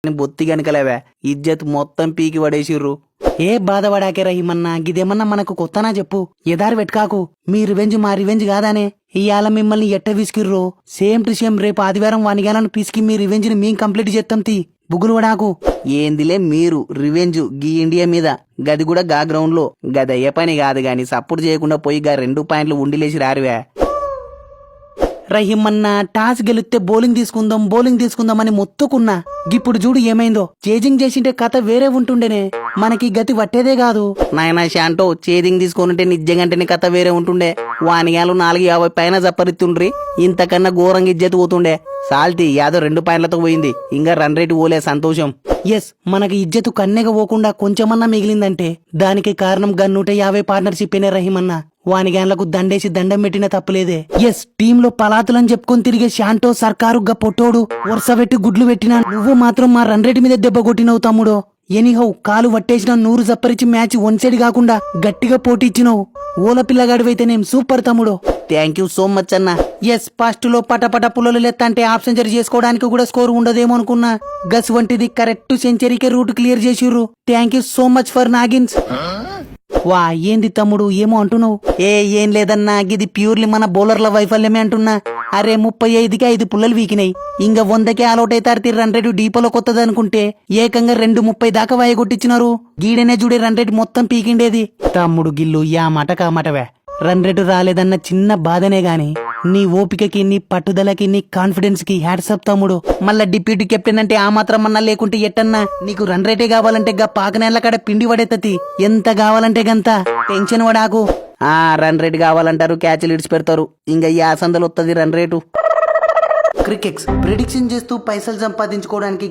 బొత్తి గనుకలేవే ఇజ్జత్ మొత్తం పీకి పడేసిర్రు. ఏ బాధపడాకే రహిమన్నా, గిదేమన్నా మనకు కొత్తనా చెప్పు. ఎదారి వెట్కాకు, మీ రివెంజ్ మా రివెంజ్ కాదానే. ఇయాల మిమ్మల్ని ఎట్ట విసికిర్రో సేమ్ టు సేమ్ రేపు ఆదివారం వానిగాలను పిసికి మీ రివెంజ్ ని మేం కంప్లీట్ చేస్తాం. బుగులు వడాకు. ఏందిలే మీరు రివెంజ్ గీ ఇండియా మీద, గది కూడా గా గ్రౌండ్ లో. గదయ్యే పని కాదు గాని సపోర్ట్ చేయకుండా పోయి గా 2 పాయింట్లు ఉండిలేసి రారువే. రహిమన్నా టాస్ గెలిస్తే బౌలింగ్ తీసుకుందాం అని మొత్తుకున్నా. ఇప్పుడు చూడు ఏమైందో. చేజింగ్ చేసింటే కథ వేరే ఉంటుండేనే. మనకి గతి వట్టేదే కాదు. నాయనా శాంటో, చేజింగ్ తీసుకుంటే నిజంగానే కథ వేరే ఉంటుండే. వానిగాలు 450 పైన జప్పరిత్తుండ్రి. ఇంతకన్నా ఘోరంగా ఇజ్జత్ పోతుండే. సాల్తీ యాదో 2 పాయింట్లతో పోయింది. ఇంకా రన్ రేట్ పోలే, సంతోషం. ఎస్, మనకి ఇజ్జతు కన్నెగా పోకుండా కొంచెమన్నా మిగిలిందంటే దానికి కారణం గా 150 పార్ట్నర్షిప్ ఏనే రహిమన్నా. వానిగాన్లకు దండేసి దండం పెట్టిన తప్పులేదే. ఎస్, టీంలో పలాతులని చెప్పుకొని తిరిగే శాంటో సర్కారు గా పొట్టోడు వరుస పెట్టి గుడ్లు పెట్టినా నువ్వు మాత్రం మా రన్ రేట్ మీద దెబ్బ కొట్టినవు తమ్ముడో. ఎనీహౌ, కాలు వట్టేసిన 100 జప్పరిచి మ్యాచ్ 1 సైడ్ కాకుండా గట్టిగా పోటీ ఇచ్చినావు. ఓల పిల్లగాడివైతేనేం సూపర్ తమ్ముడు. థ్యాంక్ యూ సో మచ్ అన్న. ఎస్, ఫస్ట్ లో పటపట పుల్లలు లెత్తంటే హాఫ్ సెంచరీ చేసుకోవడానికి కూడా స్కోర్ ఉండదేమో అనుకున్నా. గస్ వంటిది కరెక్ట్ సెంచరీకే రూట్ క్లియర్ చేసిర్రు. Thank you so much for నాగిన్స్. వా, ఏంది తమ్ముడు ఏమో అంటున్నావు? ఏం లేదన్నా, గిది ప్యూర్లీ మన బౌలర్ల వైఫల్యమే అంటున్నా. అరే 35కి 5 పుల్లలు వీకినాయి. ఇంకా 100కే ఆల్అౌట్ అవుతారు. రన్ రేటు డీపోలో కొత్తది అనుకుంటే ఏకంగా 2:30 దాకా వాయగొట్టించినారు. గీడనే చూడే రన్ రేటు మొత్తం పీకిండేది. తమ్ముడు గిల్లు యా మాట కామటవే. రన్ రేటు రాలేదన్న చిన్న బాధనే గాని నీ ఓపికకి, నీ పట్టుదలకి, నీ కాన్ఫిడెన్స్ కి హ్యాట్సప్ తమ్ముడు. మళ్ళా డిప్యూటీ కెప్టెన్ అంటే ఆ మాత్రం అన్నా లేకుంటే ఎట్టన్నా. నీకు రన్ రేటే కావాలంటే గా పాకనేళ్ల కాడ పిండి పడేతతి. ఎంత కావాలంటే గంత. టెన్షన్ పడాకు. రన్ రేట్ కావాలంటారు, క్యాచ్లు ఇడిచి పెడతారు. ఇంకా ఈ ఆసందలు వస్తుంది రన్ రేటు. క్రికెట్స్ ప్రిడిక్షన్ చేస్తూ పైసలు సంపాదించుకోవడానికి